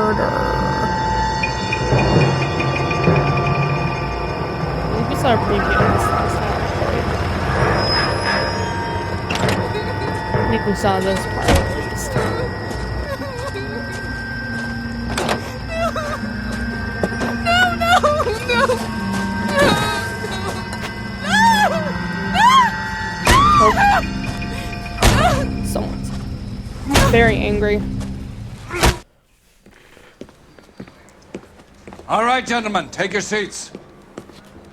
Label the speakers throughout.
Speaker 1: murder. I think we saw a preview of this last time. I think we saw this part at least. Someone's very angry.
Speaker 2: All right, gentlemen, take your seats.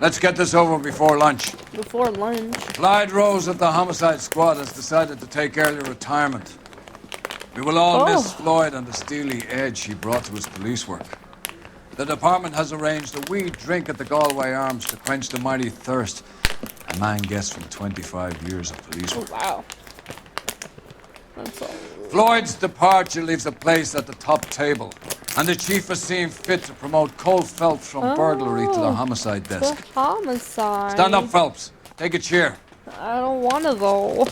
Speaker 2: Let's get this over before lunch.
Speaker 1: Before lunch.
Speaker 2: Clyde Rose of the homicide squad has decided to take early retirement. We will all miss Floyd and the steely edge he brought to his police work. The department has arranged a wee drink at the Galway Arms to quench the mighty thirst a man gets from 25 years of police work.
Speaker 1: Oh, wow. That's all.
Speaker 2: Floyd's departure leaves a place at the top table, and the chief has seen fit to promote Cole Phelps from burglary to the homicide desk.
Speaker 1: The homicide.
Speaker 2: Stand up, Phelps. Take a chair.
Speaker 1: I don't want to, though.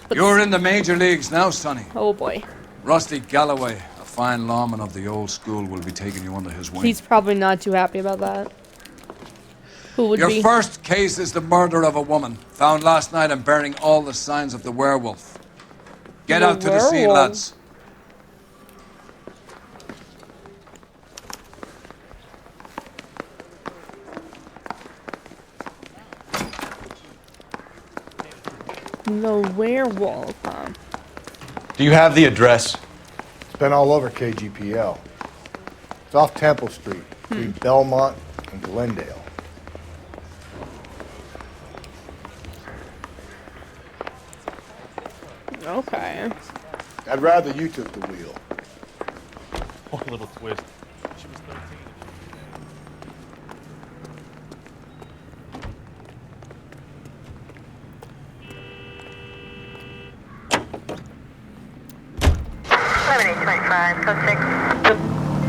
Speaker 1: But
Speaker 2: You're in the major leagues now, Sonny.
Speaker 1: oh, boy.
Speaker 2: Rusty Galloway, a fine lawman of the old school, will be taking you under his wing.
Speaker 1: He's probably not too happy about that. Who would
Speaker 2: Your
Speaker 1: be?
Speaker 2: first case is the murder of a woman, found last night and bearing all the signs of the werewolf. Get out to the scene, lads.
Speaker 1: The werewolf, huh?
Speaker 3: Do you have the address?
Speaker 4: It's been all over KGPL. It's off Temple Street, between Belmont and Glendale.
Speaker 1: Okay.
Speaker 4: I'd rather you took the wheel.
Speaker 5: Oh, a little twist. She was 13.
Speaker 6: Code 6.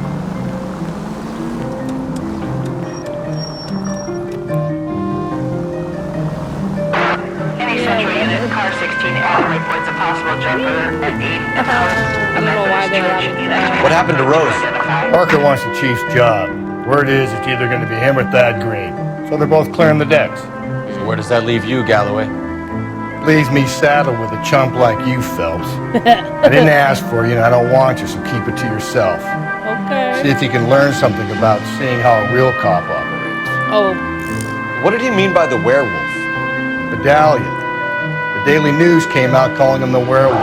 Speaker 6: Any Central unit, car 16, Allen reports a possible jumper at 8
Speaker 1: I don't know why they were
Speaker 3: What happened to Rose?
Speaker 4: Parker wants the chief's job. Word is it's either going to be him or Thad Green. So they're both clearing the decks.
Speaker 3: So where does that leave you, Galloway?
Speaker 4: Leaves me saddled with a chump like you, Phelps. I didn't ask for you and I don't want you, so keep it to yourself.
Speaker 1: Okay.
Speaker 4: See if you can learn something about seeing how a real cop operates.
Speaker 1: Oh,
Speaker 3: What did he mean by the werewolf?
Speaker 4: Black Dahlia. The Daily News came out calling him the werewolf.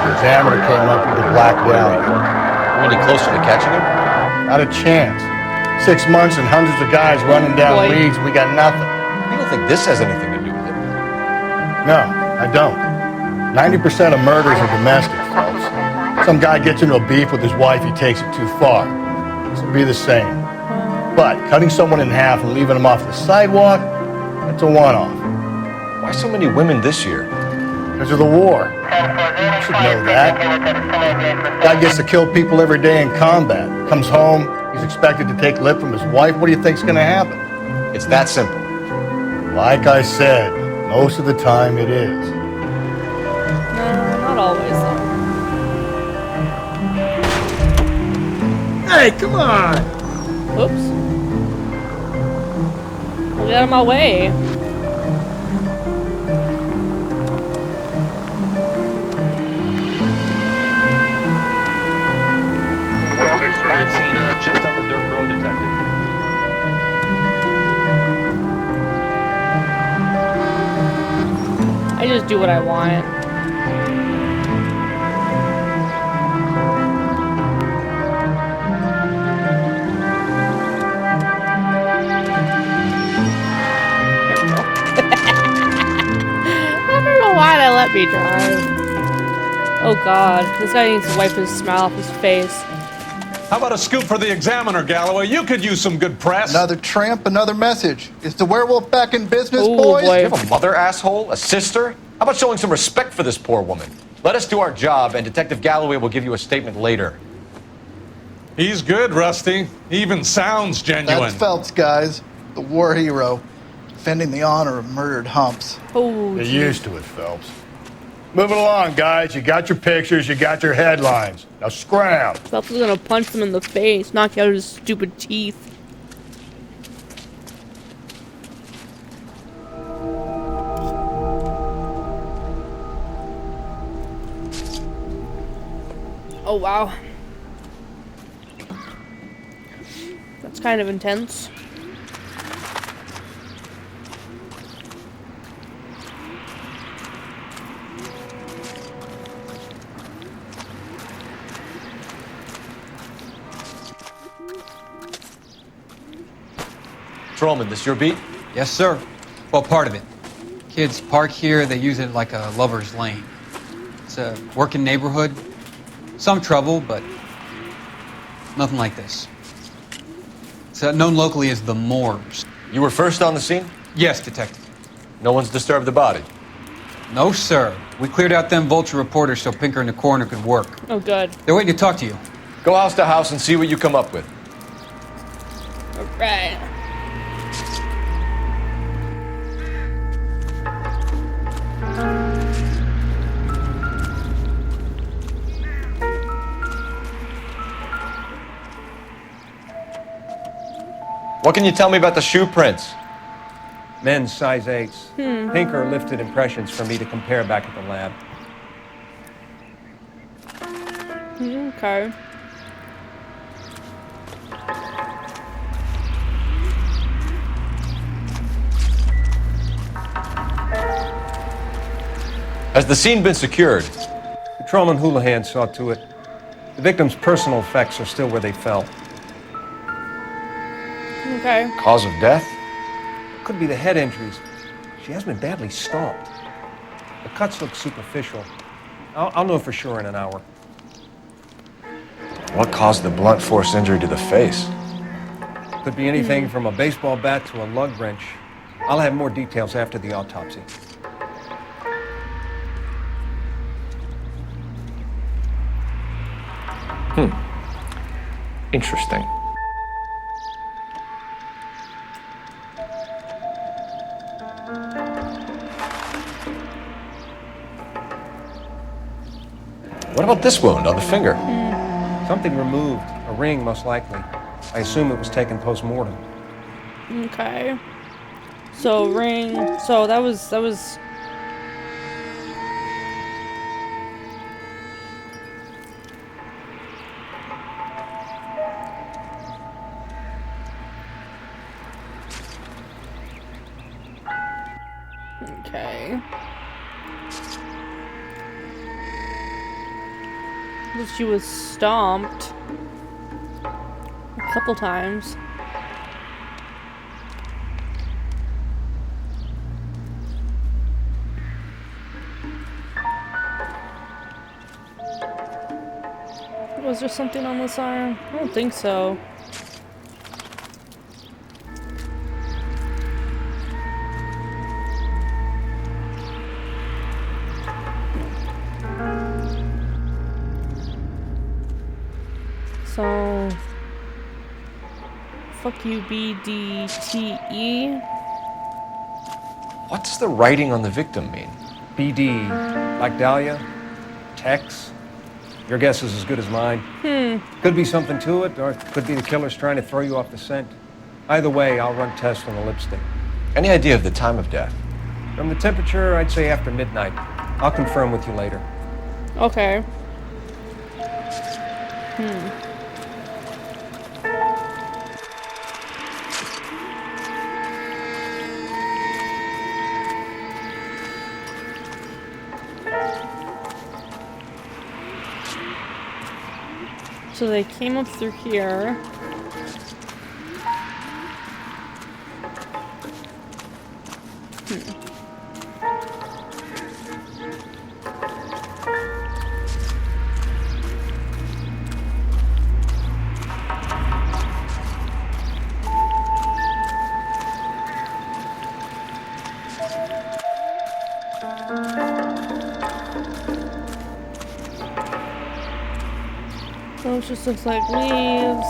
Speaker 4: The Examiner came up with the Black Dahlia.
Speaker 3: Are we any closer to catching him?
Speaker 4: Not a chance. 6 months and hundreds of guys running down
Speaker 1: Boy.
Speaker 4: leads, and we got nothing.
Speaker 3: You don't think this has anything to do with it?
Speaker 4: No, I don't. 90% of murders are domestic, Phelps. Some guy gets into a beef with his wife, he takes it too far. This would be the same. But cutting someone in half and leaving them off the sidewalk, that's a one-off.
Speaker 3: Why so many women this year?
Speaker 4: Because of the war. You should know that. Guy gets to kill people every day in combat. Comes home, he's expected to take lip from his wife. What do you think's gonna happen?
Speaker 3: It's that simple.
Speaker 4: Like I said, most of the time it is.
Speaker 1: no, not always, though.
Speaker 4: Hey, come on!
Speaker 1: Oops. Get out of my way.
Speaker 5: Just on the dirt road, detective.
Speaker 1: I just do what I want. I don't know why they let me drive. Oh god, this guy needs to wipe his smile off his face.
Speaker 7: How about a scoop for the Examiner, Galloway? You could use some good press.
Speaker 8: Another tramp, another message. Is the werewolf back in business,
Speaker 1: Ooh,
Speaker 8: boys?
Speaker 1: boy.
Speaker 3: You have a mother, asshole? A sister? How about showing some respect for this poor woman? Let us do our job, and Detective Galloway will give you a statement later.
Speaker 7: He's good, Rusty. He even sounds genuine.
Speaker 8: That's Phelps, guys. The war hero. Defending the honor of murdered humps.
Speaker 1: Oh,
Speaker 4: Get
Speaker 1: geez.
Speaker 4: used to it, Phelps. Moving along, guys. You got your pictures, you got your headlines. Now scram.
Speaker 1: Phelps is gonna punch him in the face, knock out his stupid teeth. Oh wow. That's kind of intense.
Speaker 3: Patrolman, this your beat?
Speaker 9: Yes, sir. Well, part of it. Kids park here, they use it like a lover's lane. It's a working neighborhood. Some trouble, but nothing like this. It's known locally as the Moors.
Speaker 3: You were first on the scene?
Speaker 9: Yes, detective.
Speaker 3: No one's disturbed the body?
Speaker 9: No, sir. We cleared out them vulture reporters so Pinker and the coroner could work.
Speaker 1: Oh good.
Speaker 9: They're waiting to talk to you.
Speaker 3: Go house to house and see what you come up with.
Speaker 1: Alright.
Speaker 3: What can you tell me about the shoe prints?
Speaker 10: Men's size 8s. Pinker lifted impressions for me to compare back at the lab.
Speaker 1: Okay.
Speaker 3: Has the scene been secured?
Speaker 10: Patrolman Houlihan saw to it. The victim's personal effects are still where they fell.
Speaker 1: Okay.
Speaker 3: Cause of death?
Speaker 10: Could be the head injuries. She has been badly stomped. The cuts look superficial. I'll know for sure in an hour.
Speaker 3: What caused the blunt force injury to the face?
Speaker 10: Could be anything from a baseball bat to a lug wrench. I'll have more details after the autopsy.
Speaker 3: Interesting. What about this wound on the finger?
Speaker 10: Something removed. A ring, most likely. I assume it was taken post-mortem.
Speaker 1: Okay. So ring. So that was. Okay. She was stomped a couple times. Was there something on this arm? I don't think so. So, fuck you, BDTE.
Speaker 3: What's the writing on the victim mean?
Speaker 10: BD, Black Dahlia, Tex. Your guess is as good as mine. Could be something to it, or it could be the killer's trying to throw you off the scent. Either way, I'll run tests on the lipstick.
Speaker 3: Any idea of the time of death?
Speaker 10: From the temperature, I'd say after midnight. I'll confirm with you later.
Speaker 1: Okay. So they came up through here. Those just looks like leaves.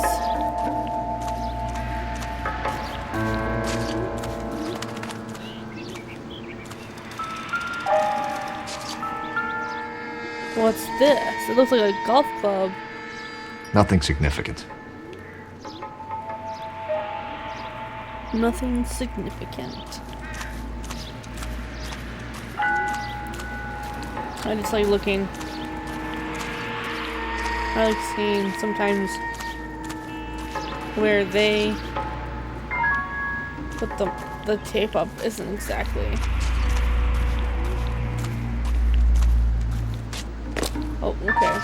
Speaker 1: What's this? It looks like a golf club.
Speaker 3: Nothing significant.
Speaker 1: Nothing significant. I just like looking. I like seeing sometimes where they put the tape up isn't exactly. Oh, okay.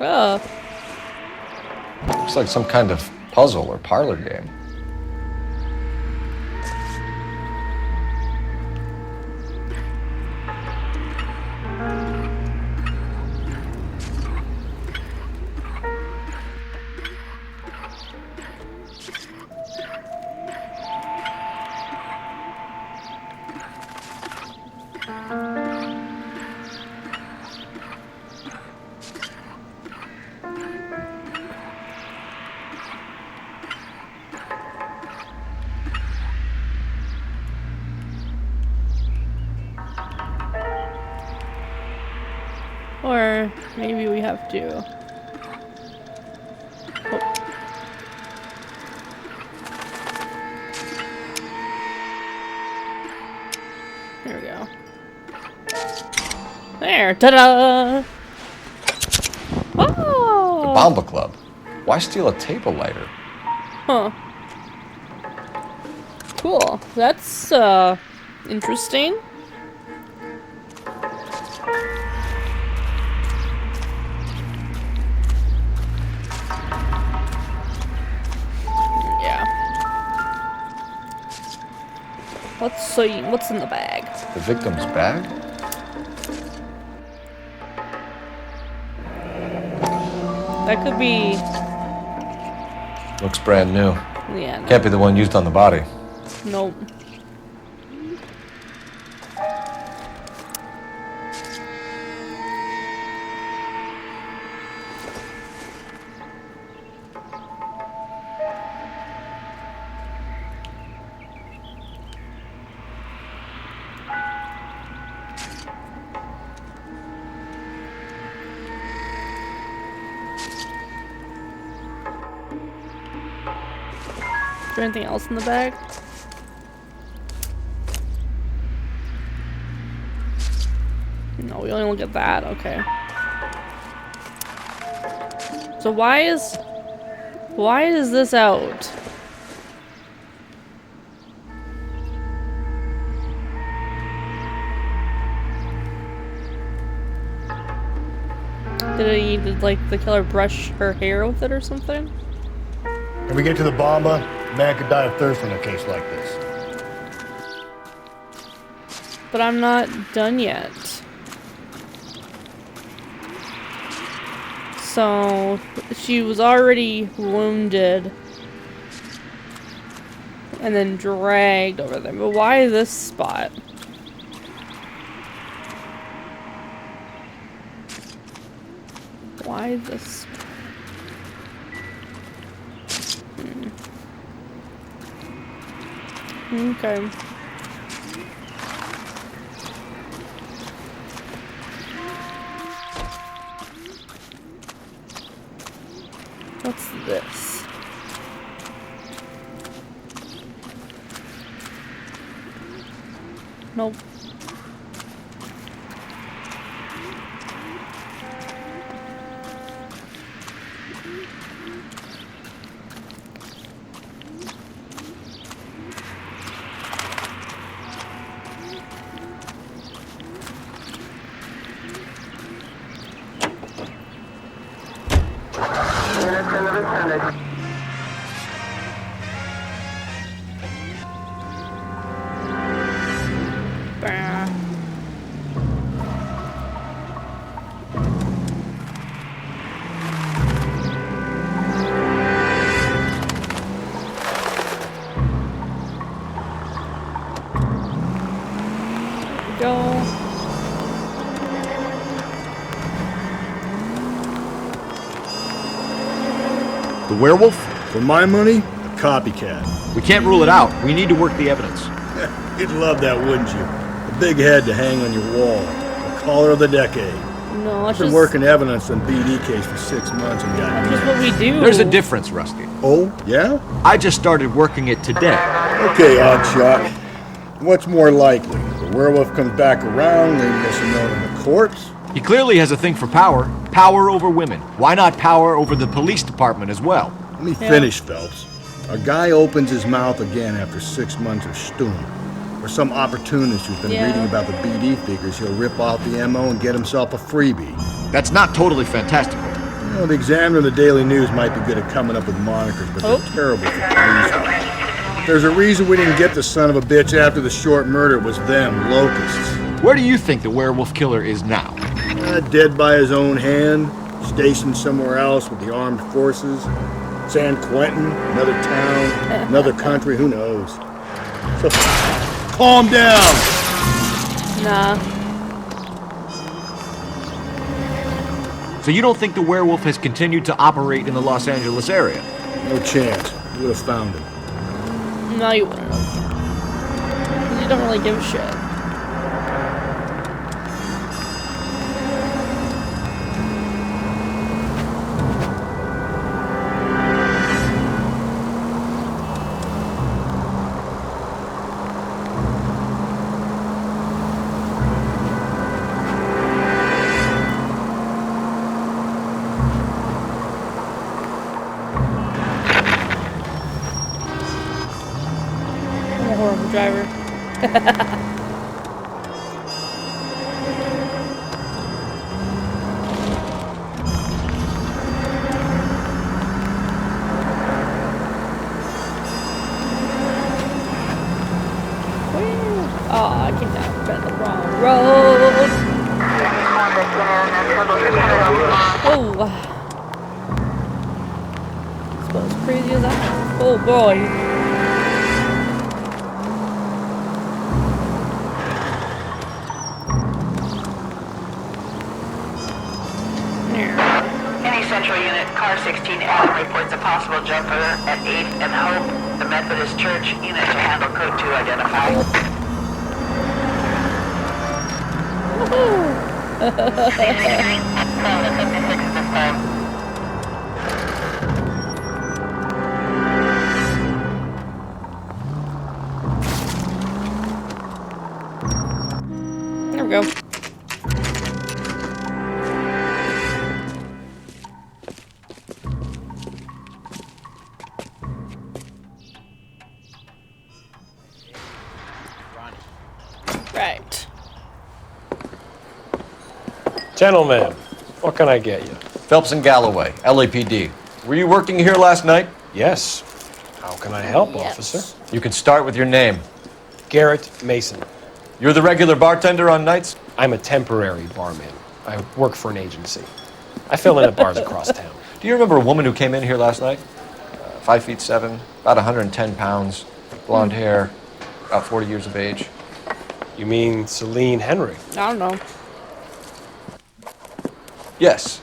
Speaker 1: Oh.
Speaker 3: Looks like some kind of puzzle or parlor game.
Speaker 1: Or maybe we have to. Oh. There we go. There, ta-da! Oh!
Speaker 3: The Bomba Club. Why steal a table lighter?
Speaker 1: Huh. Cool. That's, interesting. Yeah. Let's see what's in the bag.
Speaker 3: The victim's bag?
Speaker 1: That could be...
Speaker 3: Looks brand new.
Speaker 1: Yeah, no.
Speaker 3: Can't be the one used on the body.
Speaker 1: Nope. Is there anything else in the bag? No, we only look at that. Okay. So why is this out? Did like the killer brush her hair with it or something?
Speaker 4: When we get to the Bomba, a man could die of thirst in a case like this.
Speaker 1: But I'm not done yet. So she was already wounded and then dragged over there. But why this spot? Why this? Okay. What's this? Nope. Bah. Go.
Speaker 11: The werewolf? For my money, a copycat.
Speaker 12: We can't rule it out. We need to work the evidence.
Speaker 11: You'd love that, wouldn't you? A
Speaker 4: big head to hang on your wall. The caller of the decade.
Speaker 1: No,
Speaker 4: I've been working evidence on BD case for 6 months and got
Speaker 1: that's just what we do.
Speaker 3: There's a difference, Rusty.
Speaker 4: Oh, yeah?
Speaker 3: I just started working it today.
Speaker 4: Okay, Oddshot. What's more likely? The werewolf comes back around, leaving us a note on the corpse?
Speaker 3: He clearly has a thing for power. Power over women. Why not power over the police department as well?
Speaker 4: Let me finish, Phelps. A guy opens his mouth again after 6 months of stewing. Or some opportunist who's been reading about the BD figures, he'll rip off the MO and get himself a freebie.
Speaker 3: That's not totally fantastical.
Speaker 4: You know, the Examiner and the Daily News might be good at coming up with monikers, but they're terrible for police. There's a reason we didn't get the son of a bitch after the short murder. It was them, locusts.
Speaker 3: Where do you think the werewolf killer is now?
Speaker 4: Dead by his own hand, stationed somewhere else with the armed forces. San Quentin, another town, another country, who knows? So, calm down!
Speaker 1: Nah.
Speaker 3: So you don't think the werewolf has continued to operate in the Los Angeles area?
Speaker 4: No chance. You would have found him.
Speaker 1: No, you wouldn't have. 'Cause you don't really give a shit. I'm a horrible driver. Oh, I came down the wrong road. Oh. It's about as crazy as that. Oh boy.
Speaker 6: Any Central Unit, car 16L reports a possible jumper at 8th and Hope, the Methodist Church. Unit to handle code 2 identified.
Speaker 1: There we go. Right.
Speaker 12: Gentlemen, what can I get you?
Speaker 3: Phelps and Galloway, LAPD. Were you working here last night?
Speaker 12: Yes. How can I help,
Speaker 1: Yes.
Speaker 12: officer?
Speaker 3: You can start with your name.
Speaker 12: Garrett Mason.
Speaker 3: You're the regular bartender on nights?
Speaker 12: I'm a temporary barman. I work for an agency. I fill in at bars across town.
Speaker 3: Do you remember a woman who came in here last night? 5'7", about 110 pounds, blonde hair, about 40 years of age.
Speaker 12: You mean Celine Henry?
Speaker 1: I don't know.
Speaker 3: Yes.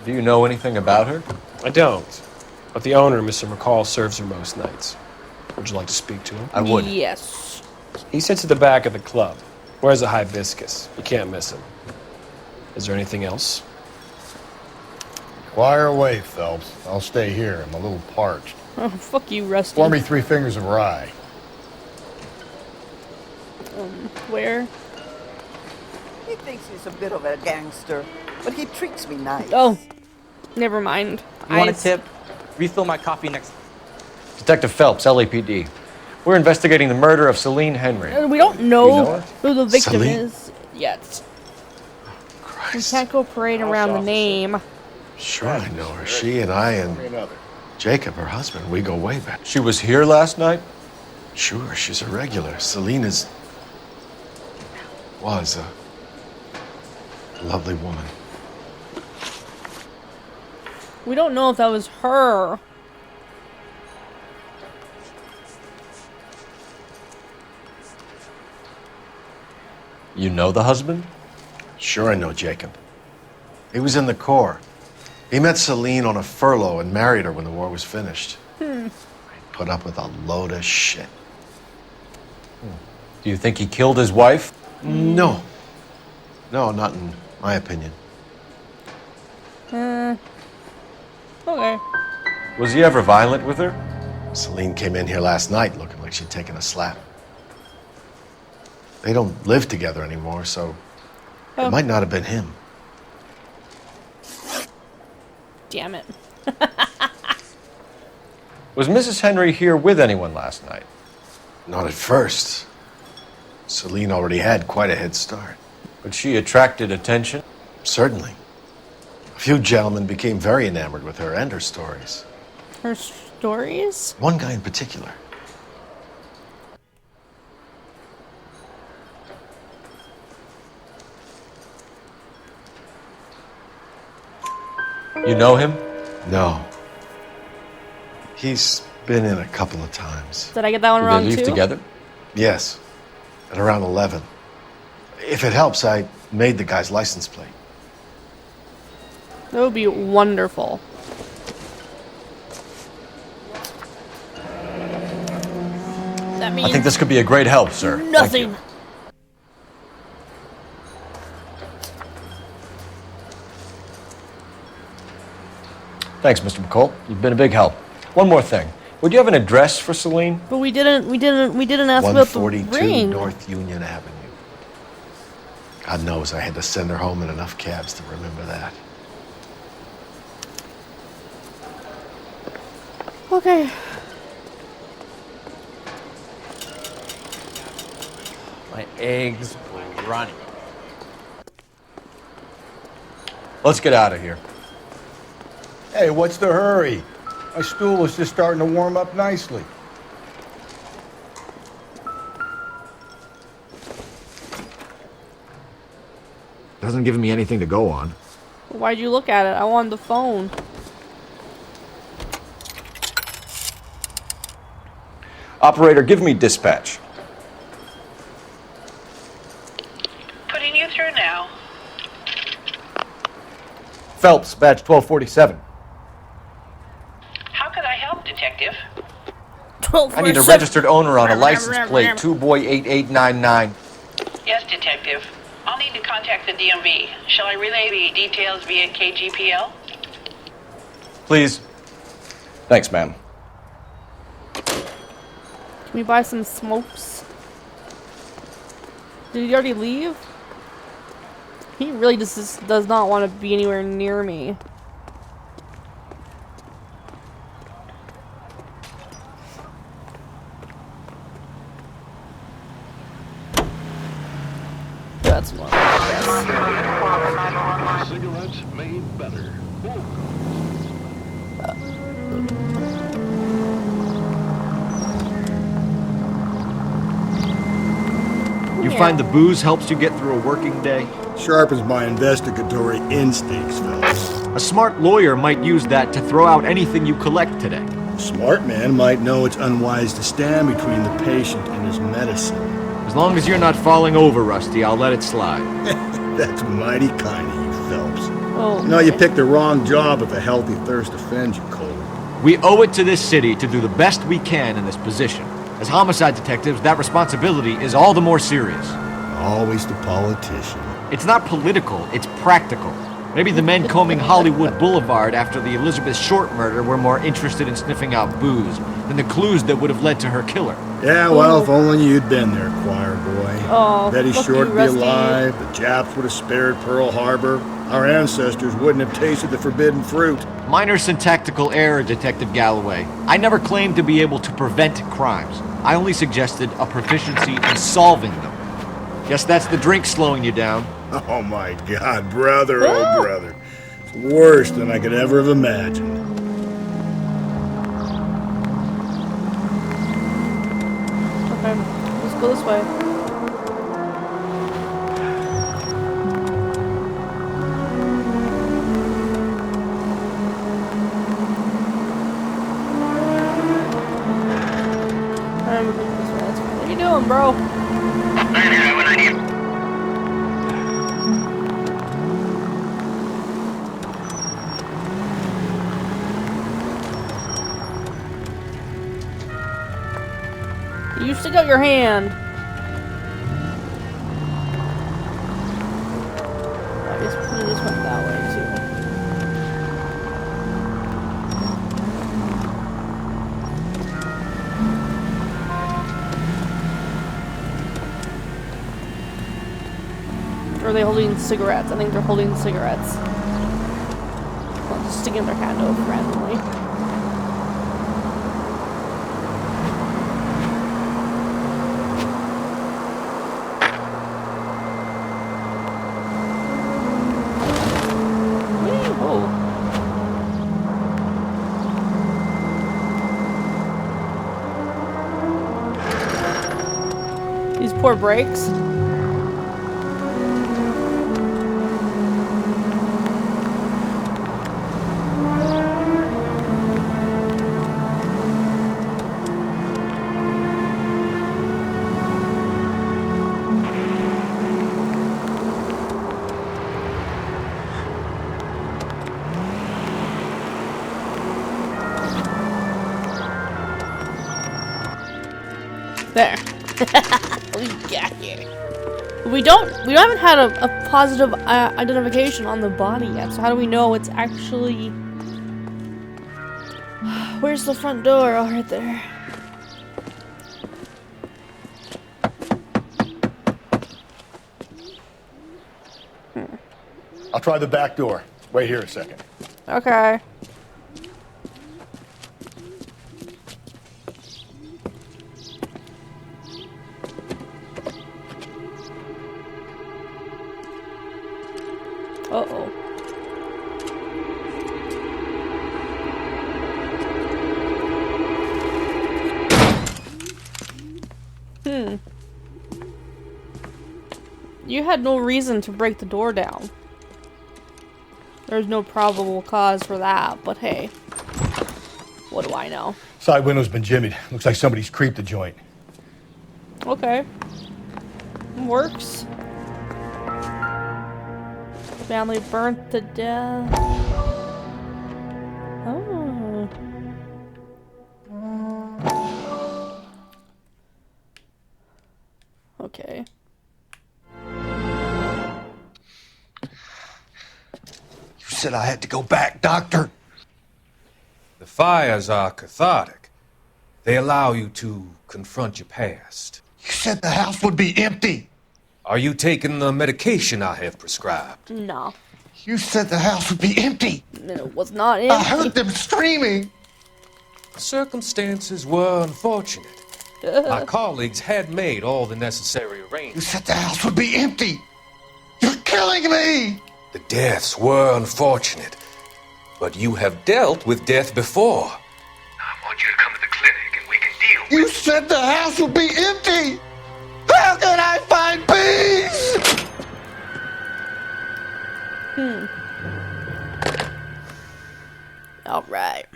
Speaker 3: Do you know anything about her?
Speaker 12: I don't. But the owner, Mr. McCall, serves her most nights. Would you like to speak to him?
Speaker 3: I would.
Speaker 1: Yes.
Speaker 12: He sits at the back of the club. Wears a hibiscus. You can't miss him. Is there anything else?
Speaker 4: Fire away, Phelps. I'll stay here. I'm a little parched.
Speaker 1: Oh, fuck you, Rusty.
Speaker 4: Pour me 3 fingers of rye.
Speaker 1: Where?
Speaker 13: He thinks he's a bit of a gangster, but he treats me nice.
Speaker 1: Oh, never mind.
Speaker 14: You want a tip? Refill my coffee next.
Speaker 3: Detective Phelps, LAPD. We're investigating the murder of Celine Henry.
Speaker 1: We don't know,
Speaker 3: You know her?
Speaker 1: who the victim
Speaker 11: Celine?
Speaker 1: is yet. We can't go parade around the name.
Speaker 11: Sure, I know her. She and I and Jacob, her husband, we go way back.
Speaker 3: She was here last night?
Speaker 11: Sure, she's a regular. Celine was a lovely woman.
Speaker 1: We don't know if that was her.
Speaker 3: You know the husband?
Speaker 11: Sure, I know Jacob. He was in the Corps. He met Celine on a furlough and married her when the war was finished. Put up with a load of shit.
Speaker 3: Do you think he killed his wife?
Speaker 11: No. No, not in my opinion.
Speaker 1: Okay.
Speaker 3: Was he ever violent with her?
Speaker 11: Celine came in here last night looking like she'd taken a slap. They don't live together anymore, so it might not have been him.
Speaker 1: Damn it.
Speaker 3: Was Mrs. Henry here with anyone last night?
Speaker 11: Not at first. Celine already had quite a head start.
Speaker 3: But she attracted attention?
Speaker 11: Certainly. A few gentlemen became very enamored with her and her stories.
Speaker 1: Her stories?
Speaker 11: One guy in particular.
Speaker 3: You know him?
Speaker 11: No. He's been in a couple of times.
Speaker 1: Did I get that one
Speaker 3: Did
Speaker 1: wrong
Speaker 3: they leave
Speaker 1: too?
Speaker 3: together?
Speaker 11: Yes. At around 11. If it helps, I made the guy's license plate.
Speaker 1: That would be wonderful. That means
Speaker 3: I think this could be a great help, sir.
Speaker 1: nothing.
Speaker 3: Thanks, Mr. McCall. You've been a big help. One more thing. Would you have an address for Celine?
Speaker 1: But we didn't ask about the
Speaker 11: 142
Speaker 1: ring.
Speaker 11: North Union Avenue. God knows I had to send her home in enough cabs to remember that.
Speaker 1: Okay.
Speaker 14: My eggs running.
Speaker 3: Let's get out of here.
Speaker 4: Hey, what's the hurry? My stool was just starting to warm up nicely.
Speaker 3: Doesn't give me anything to go on.
Speaker 1: Why'd you look at it? I wanted the phone.
Speaker 3: Operator, give me dispatch.
Speaker 6: Putting you through now.
Speaker 3: Phelps, badge 1247.
Speaker 6: How could I help, Detective?
Speaker 3: I need a registered owner on a license plate, 2boy8899.
Speaker 6: Yes, Detective. I'll need to contact the DMV. Shall I relay the details via KGPL?
Speaker 3: Please. Thanks, ma'am.
Speaker 1: Can we buy some smokes? Did he already leave? He really just does not want to be anywhere near me. That's one.
Speaker 15: Cigarettes made better.
Speaker 3: You find the booze helps you get through a working day?
Speaker 4: Sharpens my investigatory instincts, fellas.
Speaker 3: A smart lawyer might use that to throw out anything you collect today.
Speaker 4: A smart man might know it's unwise to stand between the patient and his medicine.
Speaker 3: As long as you're not falling over, Rusty, I'll let it slide.
Speaker 4: That's mighty kind of you, Phelps.
Speaker 1: Oh,
Speaker 4: No, you picked the wrong job if a healthy thirst offends you, Cole.
Speaker 3: We owe it to this city to do the best we can in this position. As homicide detectives, that responsibility is all the more serious.
Speaker 4: Always the politician.
Speaker 3: It's not political, it's practical. Maybe the men combing Hollywood Boulevard after the Elizabeth Short murder were more interested in sniffing out booze than the clues that would have led to her killer.
Speaker 4: Yeah, well, if only you'd been there, choir boy.
Speaker 1: Oh,
Speaker 4: Betty
Speaker 1: fuck
Speaker 4: Short
Speaker 1: you,
Speaker 4: would be
Speaker 1: Rusty.
Speaker 4: alive, the Japs would have spared Pearl Harbor, our ancestors wouldn't have tasted the forbidden fruit.
Speaker 3: Minor syntactical error, Detective Galloway. I never claimed to be able to prevent crimes. I only suggested a proficiency in solving them. Guess that's the drink slowing you down.
Speaker 4: Oh my God, brother, oh brother. It's worse than I could ever have imagined.
Speaker 1: Okay, let's go this way. What are you doing, bro? You stick out your hand. they holding cigarettes? I think they're holding cigarettes. Well, just sticking their hand over randomly. These poor brakes. There. We got here. We haven't had a positive identification on the body yet, so how do we know it's actually... Where's the front door? Oh, right there.
Speaker 4: I'll try the back door. Wait here a second.
Speaker 1: Okay. Uh-oh. You had no reason to break the door down. There's no probable cause for that, but hey. What do I know?
Speaker 4: Side window's been jimmied. Looks like somebody's creeped the joint.
Speaker 1: Okay. Works. Family burnt to death. Oh. Okay.
Speaker 10: You said I had to go back, Doctor.
Speaker 16: The fires are cathartic. They allow you to confront your past.
Speaker 10: You said the house would be empty.
Speaker 16: Are you taking the medication I have prescribed?
Speaker 1: No.
Speaker 10: You said the house would be empty.
Speaker 1: It was not empty.
Speaker 10: I heard them screaming.
Speaker 16: The circumstances were unfortunate. My colleagues had made all the necessary arrangements.
Speaker 10: You said the house would be empty. You're killing me.
Speaker 16: The deaths were unfortunate, but you have dealt with death before.
Speaker 10: I want you to come to the clinic and we can deal with it. You said the house would be empty. How can I find peace?
Speaker 1: All right.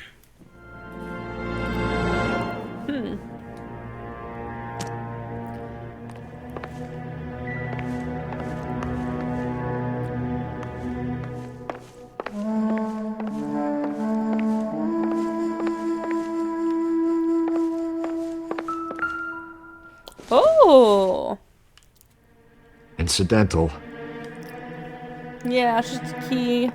Speaker 1: Oh.
Speaker 3: Incidental.
Speaker 1: Yeah, it's just a key.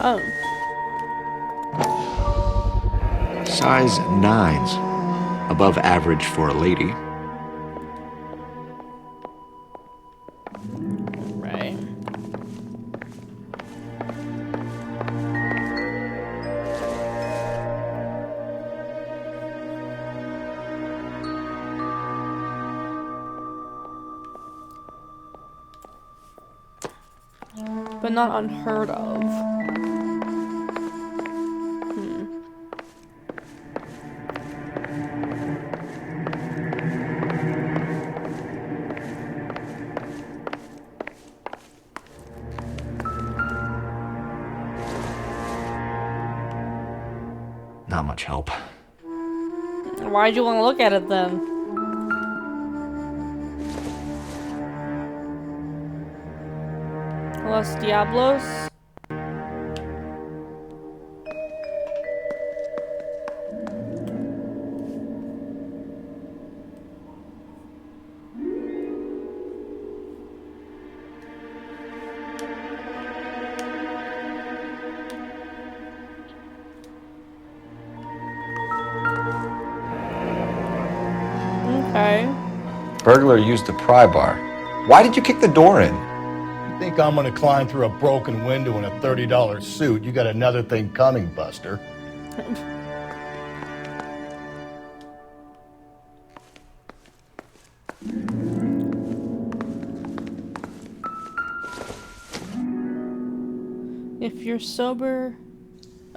Speaker 1: Oh.
Speaker 3: Size 9s. Above average for a lady.
Speaker 1: Right. But not unheard of.
Speaker 3: Not much help.
Speaker 1: Why'd you want to look at it then? Los Diablos? Okay.
Speaker 3: Burglar used the pry bar. Why did you kick the door in?
Speaker 4: You think I'm gonna climb through a broken window in a $30 suit? You got another thing coming, Buster.
Speaker 1: If you're sober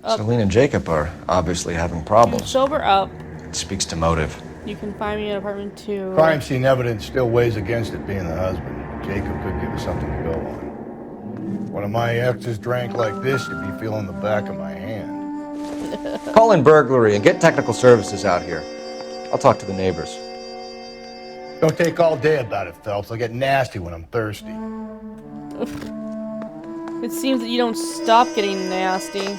Speaker 1: up.
Speaker 3: Celine and Jacob are obviously having problems.
Speaker 1: Sober up.
Speaker 3: It speaks to motive.
Speaker 1: You can find me an apartment 2.
Speaker 4: Crime scene evidence still weighs against it being the husband. Jacob could give us something to go on. One of my exes drank like this, you'd be feeling the back of my hand.
Speaker 3: Call in burglary and get technical services out here. I'll talk to the neighbors.
Speaker 4: Don't take all day about it, Phelps. I'll get nasty when I'm thirsty.
Speaker 1: It seems that you don't stop getting nasty.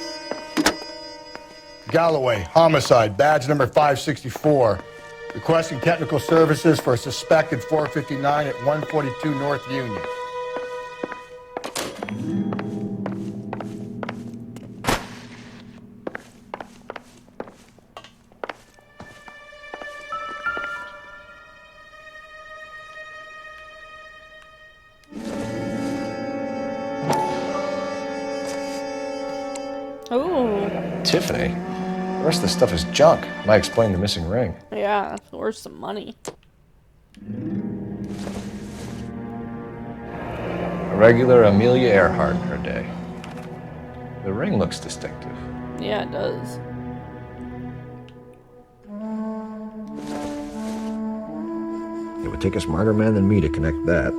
Speaker 4: Galloway, homicide, badge number 564. Requesting technical services for a suspected 459 at 142 North Union.
Speaker 1: Oh.
Speaker 3: Tiffany? The rest of the stuff is junk. Might explain the missing ring.
Speaker 1: Yeah, worth some money.
Speaker 3: A regular Amelia Earhart in her day. The ring looks distinctive.
Speaker 1: Yeah, it does.
Speaker 3: It would take a smarter man than me to connect that.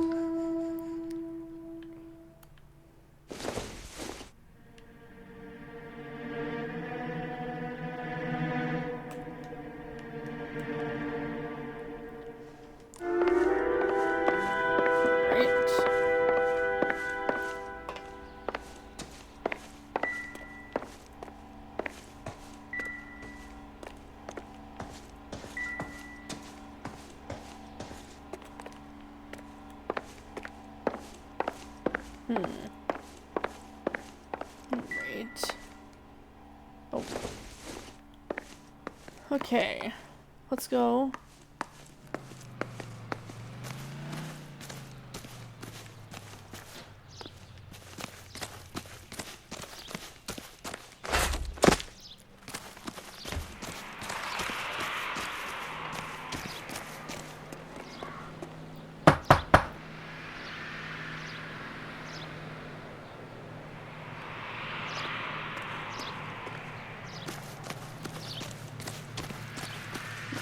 Speaker 1: Right. Oh. Okay. Let's go.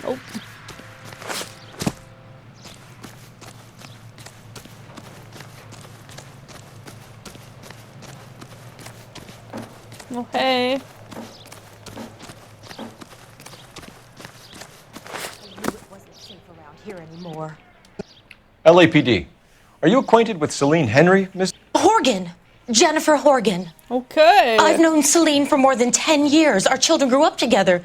Speaker 1: Oh. Oh, hey.
Speaker 17: Here anymore.
Speaker 3: LAPD. Are you acquainted with Celine Henry, Miss?
Speaker 17: Horgan. Jennifer Horgan.
Speaker 1: Okay.
Speaker 17: I've known Celine for more than 10 years. Our children grew up together.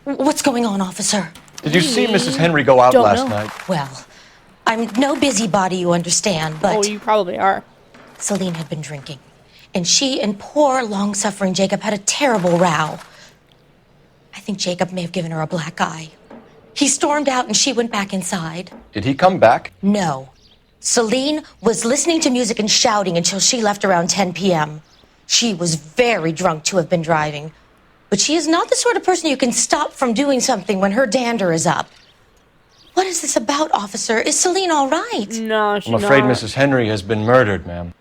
Speaker 17: What's going on, officer?
Speaker 3: Did you see Mrs. Henry go out last night?
Speaker 17: Well, I'm no busybody, you understand, but...
Speaker 1: Oh, you probably are.
Speaker 17: Celine had been drinking, and she and poor, long-suffering Jacob had a terrible row. I think Jacob may have given her a black eye. He stormed out, and she went back inside.
Speaker 3: Did he come back?
Speaker 17: No. Celine was listening to music and shouting until she left around 10 p.m. She was very drunk to have been driving. But she is not the sort of person you can stop from doing something when her dander is up. What is this about, officer? Is Celine all right?
Speaker 1: No, she's
Speaker 3: I'm afraid
Speaker 1: not.
Speaker 3: Mrs. Henry has been murdered, ma'am.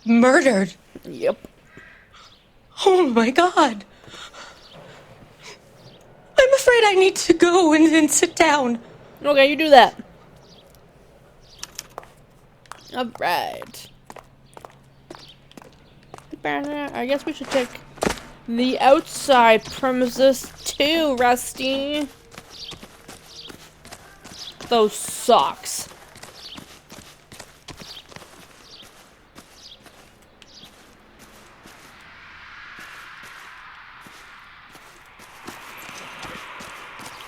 Speaker 17: Murdered?
Speaker 1: Yep.
Speaker 17: Oh, my God. I'm afraid I need to go and sit down.
Speaker 1: Okay, you do that. All right. I guess we should check the outside premises too, Rusty. Those socks.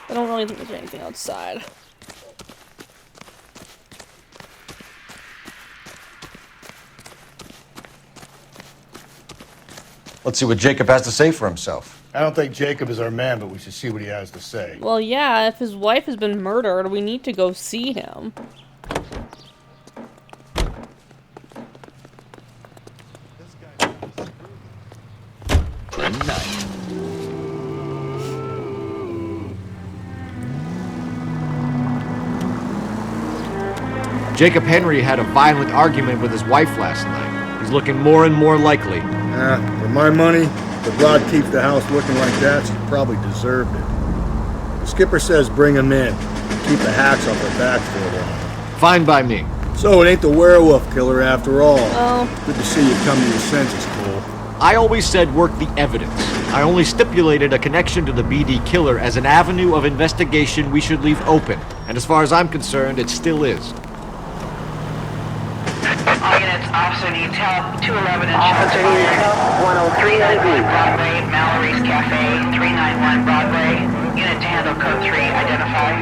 Speaker 1: I don't really think there's anything outside.
Speaker 3: Let's see what Jacob has to say for himself.
Speaker 4: I don't think Jacob is our man, but we should see what he has to say.
Speaker 1: Well, yeah, if his wife has been murdered, we need to go see him.
Speaker 3: Jacob Henry had a violent argument with his wife last night. He's looking more and more likely.
Speaker 4: For my money, if Rod keeps the house looking like that, she probably deserved it. The skipper says bring him in. Keep the hacks off her back for a while.
Speaker 3: Fine by me.
Speaker 4: So it ain't the werewolf killer after all.
Speaker 1: Oh.
Speaker 4: Good to see you come to your senses, Cole.
Speaker 3: I always said work the evidence. I only stipulated a connection to the BD killer as an avenue of investigation we should leave open. And as far as I'm concerned, it still is.
Speaker 6: All units, officer needs help. 211 and Officer needs help. 103 Broadway, Mallory's Cafe, 391 Broadway. Unit to handle code 3, identify.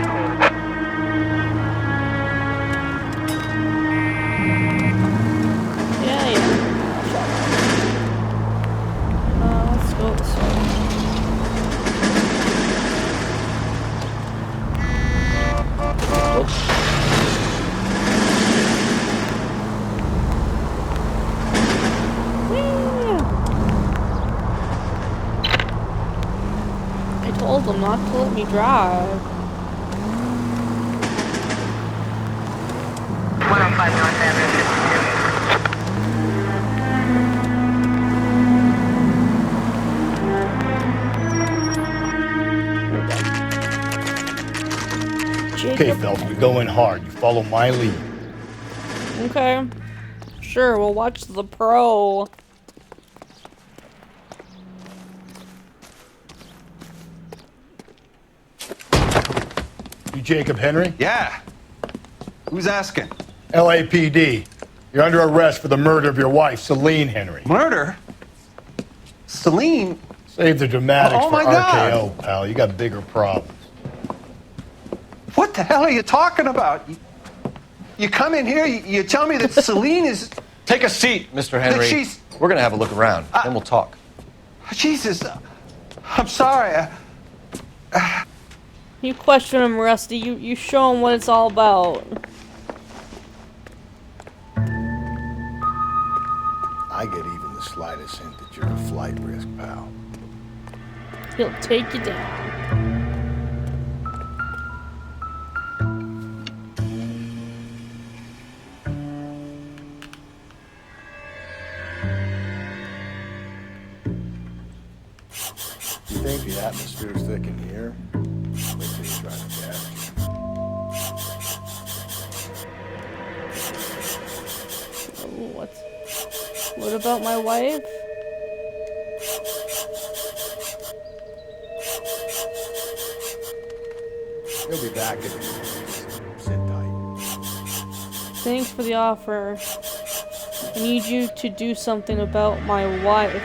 Speaker 1: Let's go this way. I told them not to let me drive.
Speaker 6: 105 North Avenue,
Speaker 1: 52.
Speaker 4: Okay, Phelps, we go in hard. You follow my lead.
Speaker 1: Okay. Sure, we'll watch the pro.
Speaker 4: You Jacob Henry?
Speaker 18: Yeah. Who's asking?
Speaker 4: LAPD. You're under arrest for the murder of your wife, Celine Henry.
Speaker 18: Murder? Celine?
Speaker 4: Save the dramatics
Speaker 18: Oh,
Speaker 4: for
Speaker 18: my
Speaker 4: RKO,
Speaker 18: God.
Speaker 4: pal. You got bigger problems.
Speaker 18: What the hell are you talking about? You come in here, you tell me that Celine is...
Speaker 14: Take a seat, Mr. Henry.
Speaker 18: she's-
Speaker 14: We're gonna have a look around, then we'll talk.
Speaker 18: Jesus, I'm sorry.
Speaker 1: You question him, Rusty. You show him what it's all about.
Speaker 4: I get even the slightest hint that you're a flight risk, pal.
Speaker 1: He'll take you down.
Speaker 4: You think the atmosphere's thick in here? Wait till you try to gas you.
Speaker 1: What about my wife?
Speaker 4: He'll be back in a minute. Sit tight.
Speaker 1: Thanks for the offer. I need you to do something about my wife.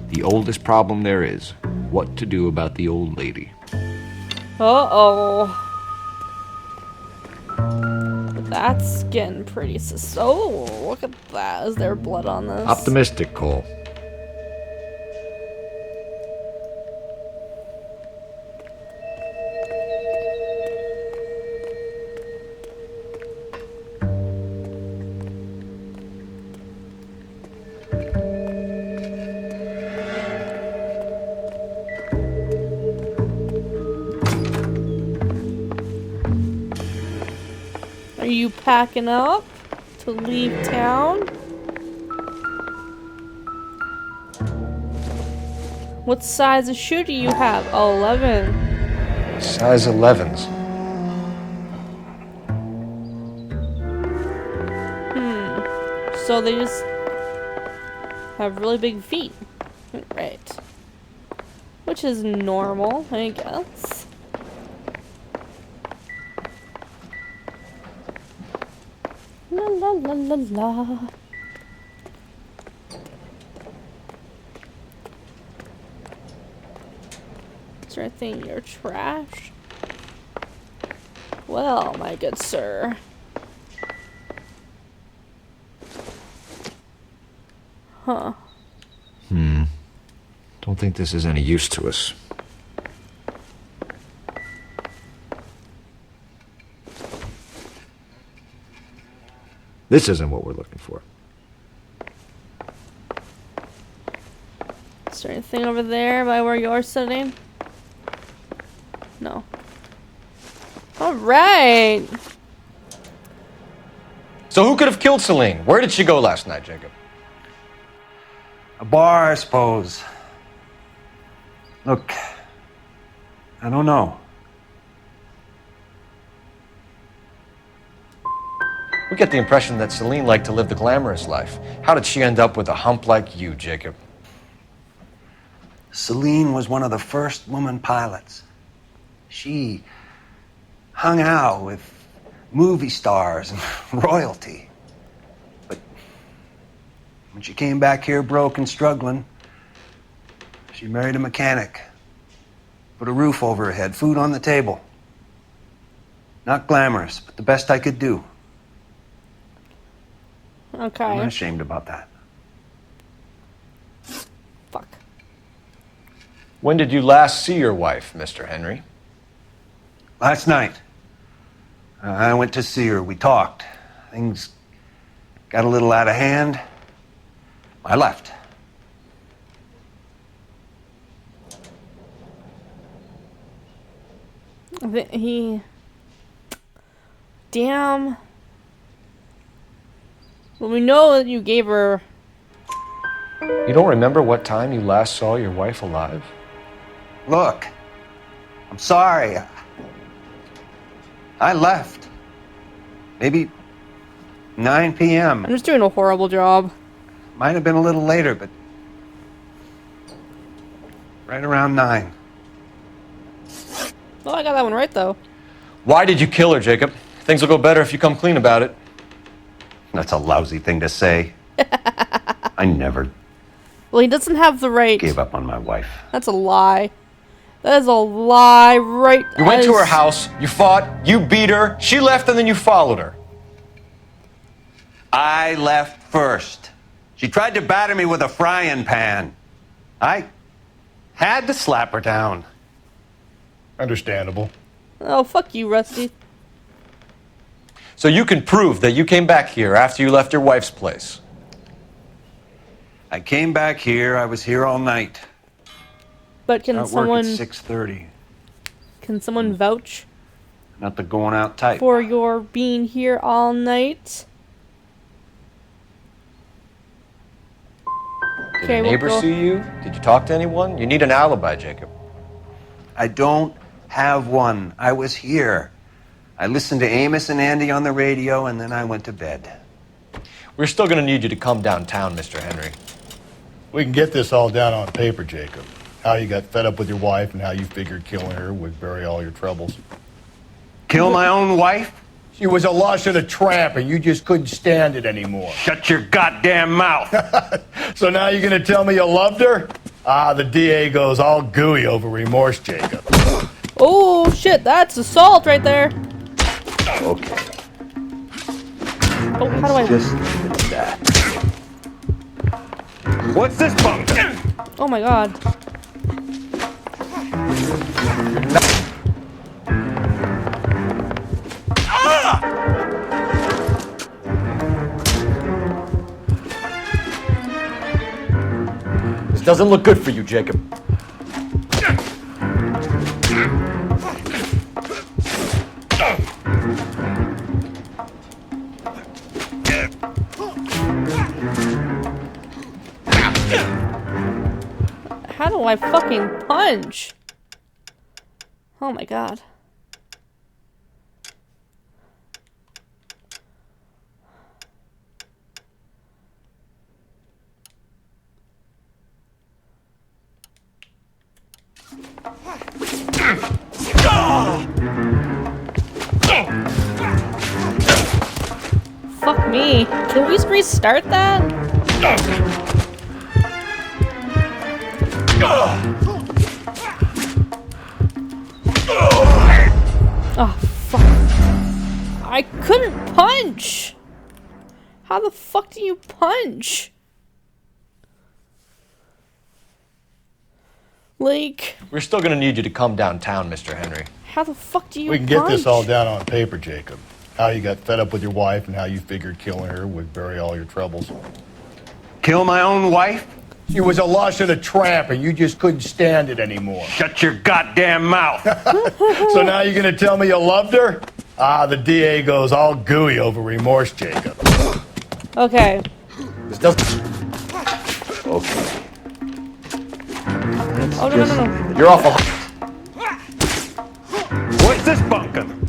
Speaker 3: The oldest problem there is, what to do about the old lady.
Speaker 1: Uh-oh. That's getting pretty oh, look at that. Is there blood on this?
Speaker 3: Optimistic, Cole.
Speaker 1: Are you packing up to leave town? What size of shoe do you have? Oh, 11.
Speaker 14: Size 11s.
Speaker 1: So they just have really big feet. Right. Which is normal, I guess. La la la la la. Is there anything in your trash? Well, my good sir. Huh.
Speaker 3: don't think this is any use to us. This isn't what we're looking for.
Speaker 1: Is there anything over there by where you're sitting? No. Alright!
Speaker 14: So who could have killed Celine? Where did she go last night, Jacob?
Speaker 18: A bar, I suppose. Look, I don't know.
Speaker 14: We get the impression that Celine liked to live the glamorous life. How did she end up with a hump like you, Jacob?
Speaker 18: Celine was one of the first woman pilots. She hung out with movie stars and royalty. But when she came back here broke and struggling, she married a mechanic. Put a roof over her head, food on the table. Not glamorous, but the best I could do.
Speaker 1: Okay.
Speaker 18: I'm not ashamed about that.
Speaker 1: Fuck.
Speaker 14: When did you last see your wife, Mr. Henry?
Speaker 18: Last night. I went to see her. We talked. Things got a little out of hand. I left.
Speaker 1: Damn. Well, we know that you gave her...
Speaker 14: You don't remember what time you last saw your wife alive?
Speaker 18: Look, I'm sorry. I left. Maybe 9 p.m.
Speaker 1: I'm just doing a horrible job.
Speaker 18: Might have been a little later, but right around 9.
Speaker 1: Well, I got that one right, though.
Speaker 14: Why did you kill her, Jacob? Things will go better if you come clean about it.
Speaker 18: That's a lousy thing to say. I never
Speaker 1: Well, he doesn't have the right...
Speaker 18: gave up on my wife.
Speaker 1: That's a lie. That is a lie, right?
Speaker 14: You went to her house, you fought, you beat her, she left, and then you followed her.
Speaker 18: I left first. She tried to batter me with a frying pan. I had to slap her down.
Speaker 4: Understandable.
Speaker 1: Oh, fuck you, Rusty.
Speaker 14: So you can prove that you came back here after you left your wife's place.
Speaker 18: I came back here. I was here all night.
Speaker 1: But can
Speaker 18: Start
Speaker 1: someone...
Speaker 18: work at 6:30.
Speaker 1: Can someone vouch
Speaker 18: Not the going out type.
Speaker 1: for your being here all night?
Speaker 14: Did a neighbor see you? Did you talk to anyone? You need an alibi, Jacob.
Speaker 18: I don't have one. I was here. I listened to Amos and Andy on the radio, and then I went to bed.
Speaker 3: We're still going to need you to come downtown, Mr. Henry.
Speaker 4: We can get this all down on paper, Jacob. How you got fed up with your wife and how you figured killing her would bury all your troubles.
Speaker 18: Kill my own wife?
Speaker 4: She was a lush and a tramp, and you just couldn't stand it anymore.
Speaker 18: Shut your goddamn mouth.
Speaker 4: So now you're going to tell me you loved her? Ah, the DA goes all gooey over remorse, Jacob.
Speaker 1: Oh, shit, that's assault right there.
Speaker 18: Okay.
Speaker 1: Oh, how do I...
Speaker 18: Just that. What's this bunk?
Speaker 1: Oh my god.
Speaker 3: This doesn't look good for you, Jacob.
Speaker 1: How do I fucking punch? Oh my god. Fuck me. Can we just restart that? Oh, fuck. I couldn't punch! How the fuck do you punch? Like,
Speaker 3: We're still gonna need you to come downtown, Mr. Henry.
Speaker 1: how the fuck do you
Speaker 4: We can get this
Speaker 1: punch?
Speaker 4: all down on paper, Jacob. How you got fed up with your wife and how you figured killing her would bury all your troubles.
Speaker 18: Kill my own wife?
Speaker 4: She was a lush and a tramp, and you just couldn't stand it anymore.
Speaker 18: Shut your goddamn mouth.
Speaker 4: So now you're gonna tell me you loved her? Ah, the DA goes all gooey over remorse, Jacob.
Speaker 1: Okay.
Speaker 3: This doesn't... Okay.
Speaker 1: Oh, no.
Speaker 3: You're awful.
Speaker 18: What's this bunkin'?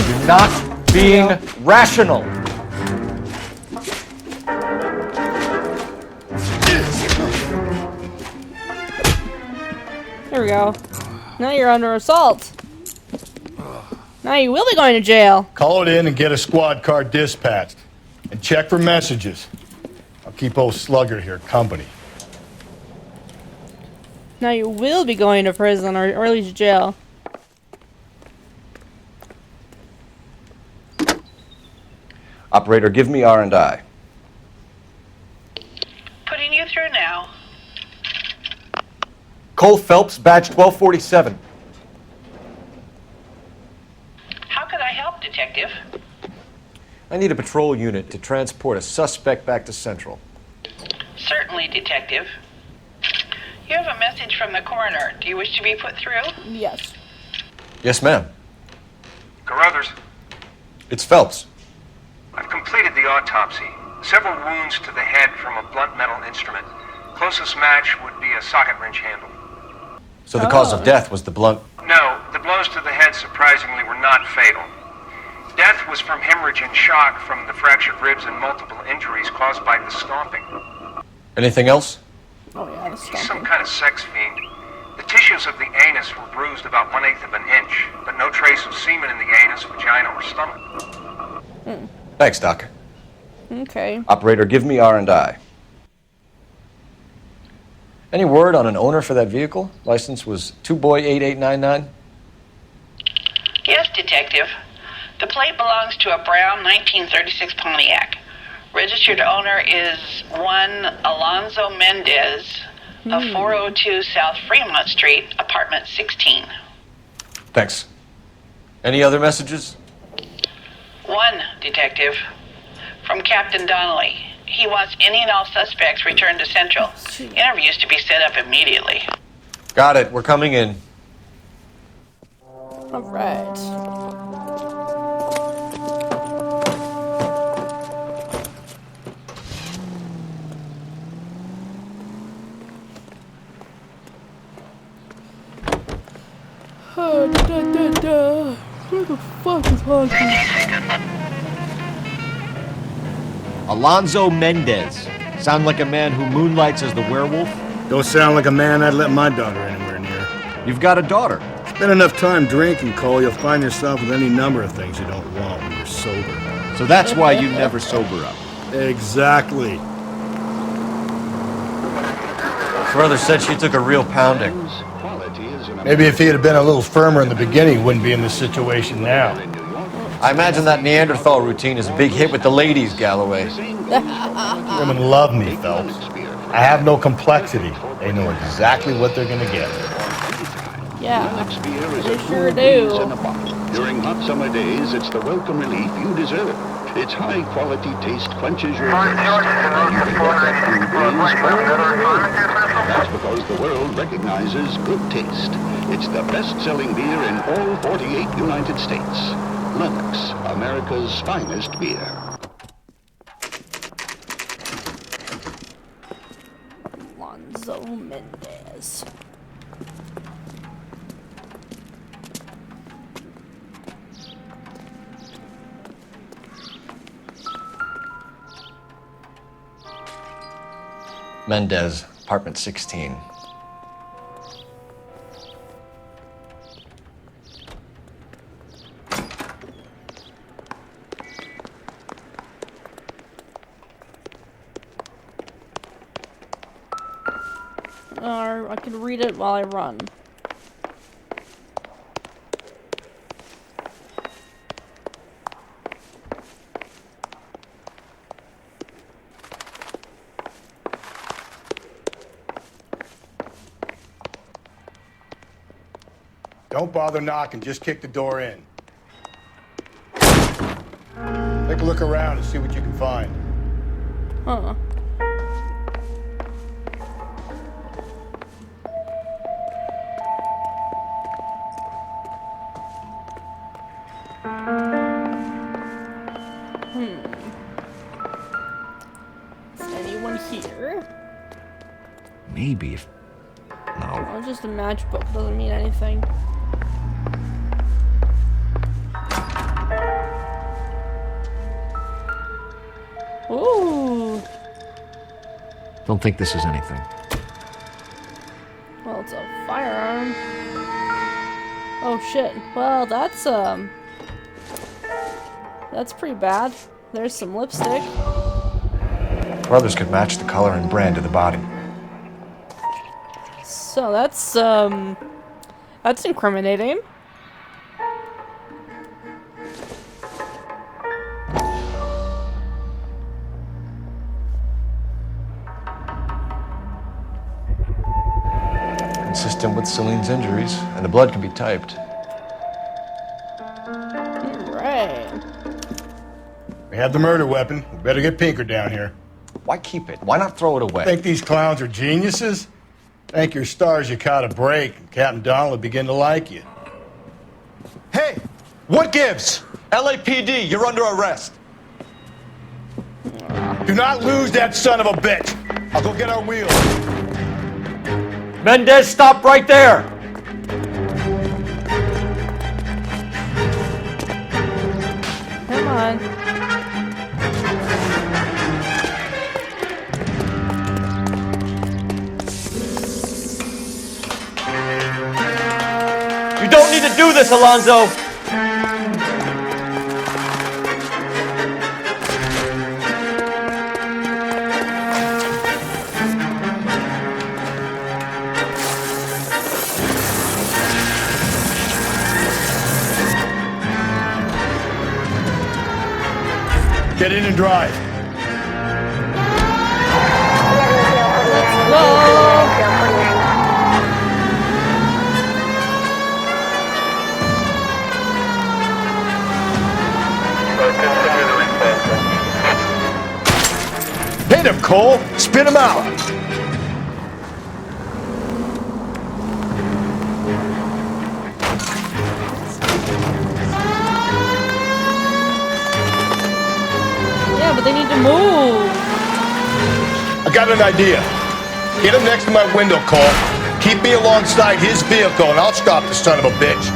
Speaker 3: You're not being rational.
Speaker 1: There we go. Now you're under assault. Now you will be going to jail.
Speaker 4: Call it in and get a squad car dispatched. And check for messages. I'll keep old Slugger here company.
Speaker 1: Now you will be going to prison or at least jail.
Speaker 14: Operator, give me R&I.
Speaker 6: Putting you through now.
Speaker 3: Cole Phelps, badge 1247.
Speaker 6: How could I help, Detective?
Speaker 3: I need a patrol unit to transport a suspect back to Central.
Speaker 6: Certainly, Detective. You have a message from the coroner. Do you wish to be put through?
Speaker 1: Yes.
Speaker 3: Yes, ma'am.
Speaker 10: Carruthers,
Speaker 3: It's Phelps.
Speaker 10: I've completed the autopsy. Several wounds to the head from a blunt metal instrument. Closest match would be a socket wrench handle.
Speaker 3: So the cause of death was the blunt...
Speaker 10: No, the blows to the head surprisingly were not fatal. Death was from hemorrhage and shock from the fractured ribs and multiple injuries caused by the stomping.
Speaker 3: Anything else?
Speaker 1: Oh yeah, the
Speaker 10: He's
Speaker 1: stomping.
Speaker 10: some kind of sex fiend. The tissues of the anus were bruised about 1/8 of an inch, but no trace of semen in the anus, vagina, or stomach.
Speaker 3: Thanks, Doc.
Speaker 1: Okay.
Speaker 14: Operator, give me R&I. Any word on an owner for that vehicle? License was 2boy8899.
Speaker 6: Yes, Detective. The plate belongs to a brown 1936 Pontiac. Registered owner is one Alonzo Mendez of 402 South Fremont Street, apartment 16.
Speaker 3: Thanks. Any other messages?
Speaker 6: One, Detective. From Captain Donnelly. He wants any and all suspects returned to Central. Interviews to be set up immediately.
Speaker 3: Got it. We're coming in.
Speaker 1: All right. Oh, Where the fuck is Hockey?
Speaker 3: Alonzo Mendez. Sound like a man who moonlights as the werewolf?
Speaker 4: Don't sound like a man I'd let my daughter anywhere near.
Speaker 3: You've got a daughter.
Speaker 4: Spend enough time drinking, Cole, you'll find yourself with any number of things you don't want when you're sober.
Speaker 3: So that's why you never sober up.
Speaker 4: Exactly.
Speaker 3: Brother said she took a real pounding.
Speaker 4: Maybe if he had been a little firmer in the beginning, he wouldn't be in this situation now.
Speaker 3: I imagine that Neanderthal routine is a big hit with the ladies, Galloway.
Speaker 4: Women love me, Phelps. I have no complexity. They know exactly what they're gonna get.
Speaker 1: Yeah, they sure do.
Speaker 15: During hot summer days, it's the welcome relief you deserve. Its high-quality taste quenches your thirst, and you can get that food grains all over. That's because the world recognizes good taste. It's the best-selling beer in all 48 United States. Lennox, America's finest beer.
Speaker 1: Alonzo Mendez.
Speaker 14: Mendez, apartment 16.
Speaker 1: Or I can read it while I run.
Speaker 4: Don't bother knocking, just kick the door in. Take a look around and see what you can find.
Speaker 1: Huh. Is anyone here?
Speaker 3: Maybe if... No.
Speaker 1: Oh, just a matchbook. Doesn't mean anything. Ooh.
Speaker 3: Don't think this is anything.
Speaker 1: Well, it's a firearm. Oh shit. Well, that's pretty bad. There's some lipstick.
Speaker 14: Brothers could match the color and brand of the body.
Speaker 1: So that's incriminating.
Speaker 14: Consistent with Celine's injuries, and the blood can be typed.
Speaker 1: Right.
Speaker 4: We have the murder weapon. We better get Pinker down here.
Speaker 14: Why keep it? Why not throw it away?
Speaker 4: Think these clowns are geniuses? Thank your stars you caught a break, and Captain Donald will begin to like you.
Speaker 3: Hey! What gives? LAPD, you're under arrest.
Speaker 4: Do not lose that son of a bitch! I'll go get our wheels.
Speaker 3: Mendez, stop right there!
Speaker 1: Come on.
Speaker 3: You don't need to do this, Alonzo!
Speaker 4: Get in and drive.
Speaker 1: Let's go.
Speaker 4: Hit him, Cole. Spit him out.
Speaker 1: Yeah, but they need to move.
Speaker 4: I got an idea. Get him next to my window, Cole. Keep me alongside his vehicle, and I'll stop the son of a bitch.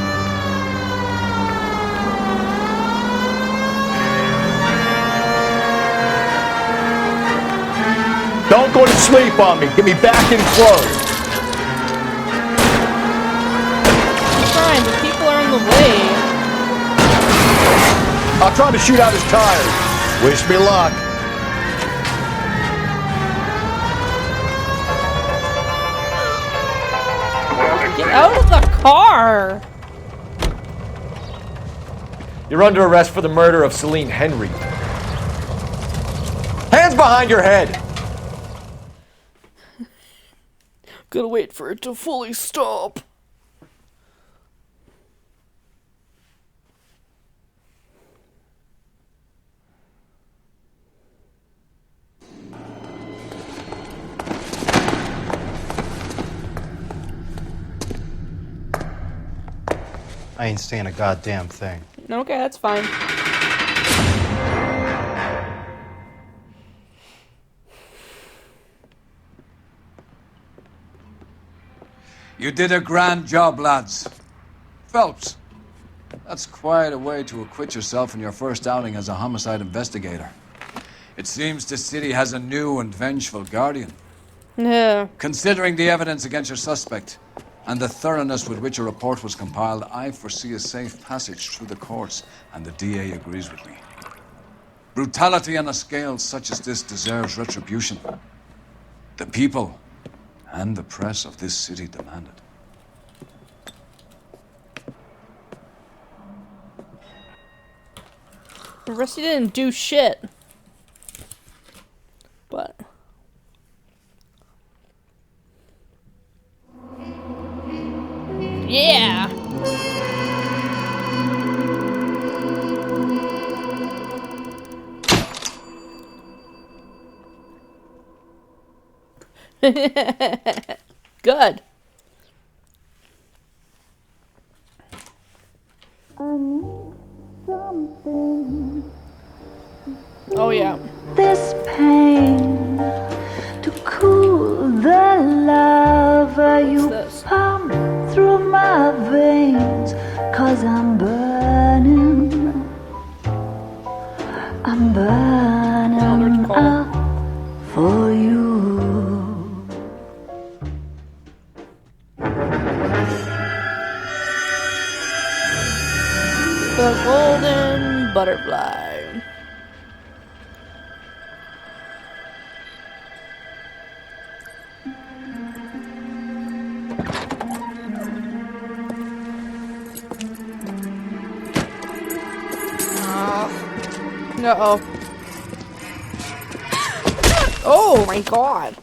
Speaker 4: Don't go to sleep on me. Get me back in close.
Speaker 1: I'm trying, but people are in the way.
Speaker 4: I'll try to shoot out his tires. Wish me luck.
Speaker 1: Get out of the car!
Speaker 3: You're under arrest for the murder of Celine Henry. Hands behind your head!
Speaker 1: Gotta wait for it to fully stop.
Speaker 8: I ain't saying a goddamn thing.
Speaker 1: Okay, that's fine.
Speaker 2: You did a grand job, lads. Phelps, that's quite a way to acquit yourself in your first outing as a homicide investigator. It seems the city has a new and vengeful guardian.
Speaker 1: Yeah.
Speaker 2: Considering the evidence against your suspect and the thoroughness with which a report was compiled, I foresee a safe passage through the courts, and the DA agrees with me. Brutality on a scale such as this deserves retribution. The people and the press of this city demand it.
Speaker 1: Rusty didn't do shit. But... yeah! Good. Oh yeah.
Speaker 19: This pain to cool the lava you pump through my veins, 'cause I'm burning up for you.
Speaker 1: The golden butterfly. Uh-oh. Oh my god.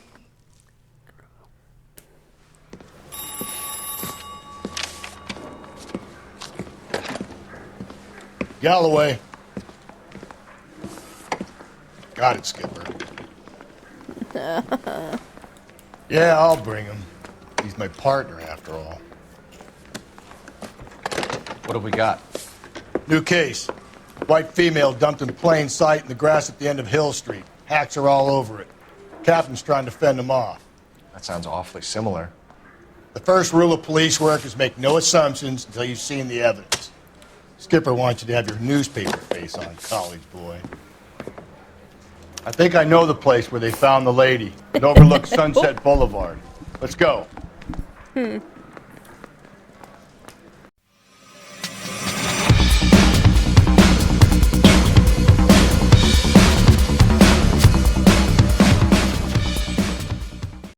Speaker 4: Galloway. Got it, Skipper. Yeah, I'll bring him. He's my partner, after all.
Speaker 3: What have we got?
Speaker 4: New case. White female dumped in plain sight in the grass at the end of Hill Street. Hacks are all over it. Captain's trying to fend them off.
Speaker 14: That sounds awfully similar.
Speaker 4: The first rule of police work is make no assumptions until you've seen the evidence. Skipper wants you to have your newspaper face on, college boy. I think I know the place where they found the lady. It overlooks Sunset Boulevard. Let's go.